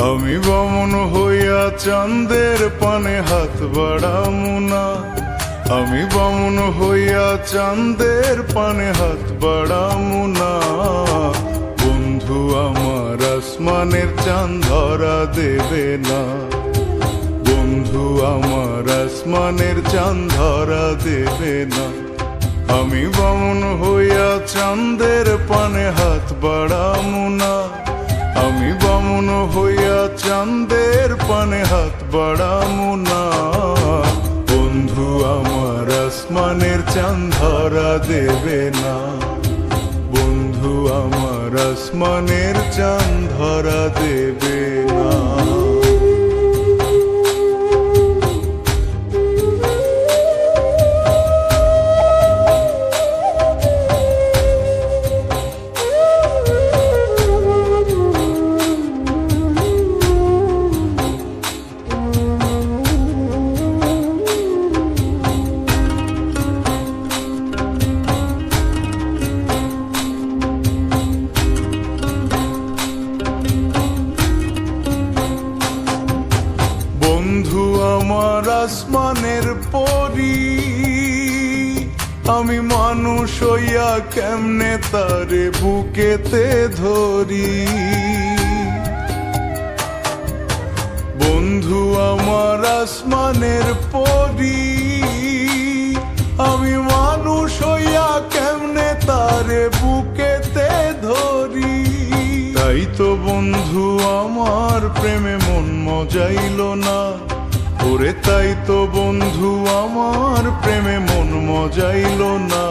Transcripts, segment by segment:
আমি বামন হইয়া চাঁদের পানে হাত বাড়ামু না। আমি বামন হইয়া চাঁদের পানে হাত বাড়ামু না। বন্ধু আমার আসমানের চাঁদ ধরা দেবে না। বন্ধু আমার আসমানের চাঁদ ধরা দেবে না। আমি বামন হইয়া চাঁদের পানে হাত বাড়ামু না। আমি বামন হইয়া চাঁদের পানে হাত বাড়ামু না। বন্ধু আমার আসমানের চাঁদ ধরা দেবে না। বন্ধু আমার আসমানের চাঁদ ধরা দেবে না। বন্ধু আমার আসমানের পরি, আমি মানুষ হইয়া কেমনে তারে বুকেতে ধরি। বন্ধু আমার আসমানের পরি, আমি মানুষ হইয়া কেমনে তারে বুকেতে ধরি। তাই তো বন্ধু আমার প্রেমে মন মজাইল না। ওরে তাই তো বন্ধু আমার প্রেমে মন মজাইল না।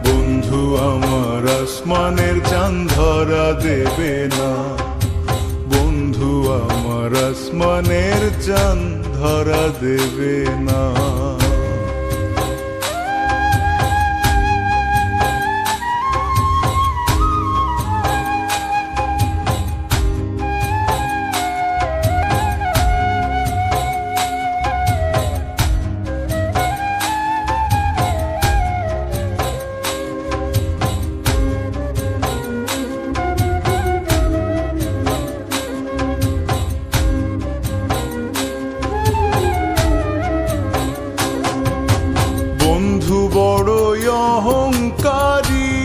বন্ধু আমার আসমানের চাঁদ ধরা দেবে না। বন্ধু আমার আসমানের চাঁদ ধরা দেবে না। বন্ধু বড়ই অহংকারী,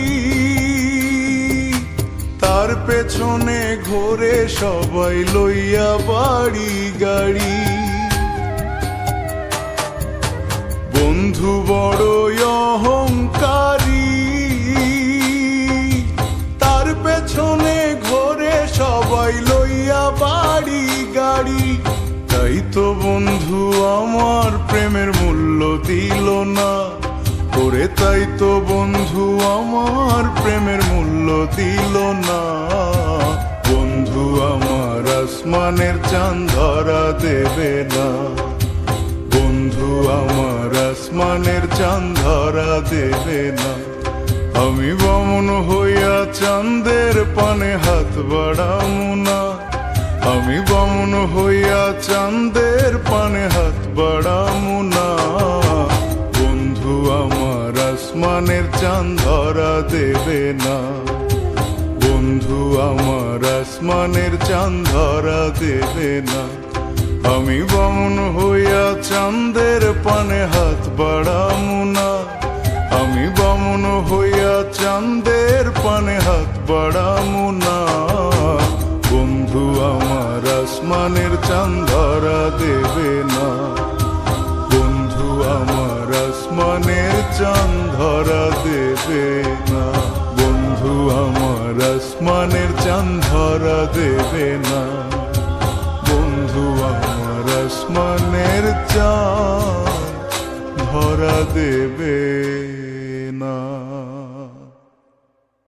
তার পেছনে ঘোরে সবাই লইয়া বাড়ি গাড়ি। বন্ধু বড়ই অহংকারী, তার পেছনে ঘোরে সবাই লইয়া বাড়ি গাড়ি। তাই তো বন্ধু আমার প্রেমের মূল্য দিল না। ওরে তাই তো বন্ধু আমার প্রেমের মূল্য দিল না। বন্ধু আমার আসমানের চাঁদ ধরা দেবে না। বন্ধু আমার আসমানের চাঁদ ধরা দেবে না। আমি বামন হইয়া চাঁদের পানে হাত বাড়ামু না। আমি বামন হইয়া চাঁদের পানে হাত বাড়ামু না। বন্ধু আমার আসমানের চাঁদ ধরা দেবে না। বন্ধু আমার আসমানের চাঁদ ধরা দেবে না। আমি বামন হইয়া চাঁদের পানে হাত বাড়ামু না। আমি বামন হইয়া চাঁদের পানে হাত বাড়ামু না। বন্ধু আমার আসমানের চাঁদ ধরা দেবে না। বন্ধু আমার আসমানের চাঁদ ধরা দেবে না। বন্ধু আমার আসমানের চাঁদ ধরা দেবে না। বন্ধু আমার আসমানের চাঁদ ধরা দেবে না।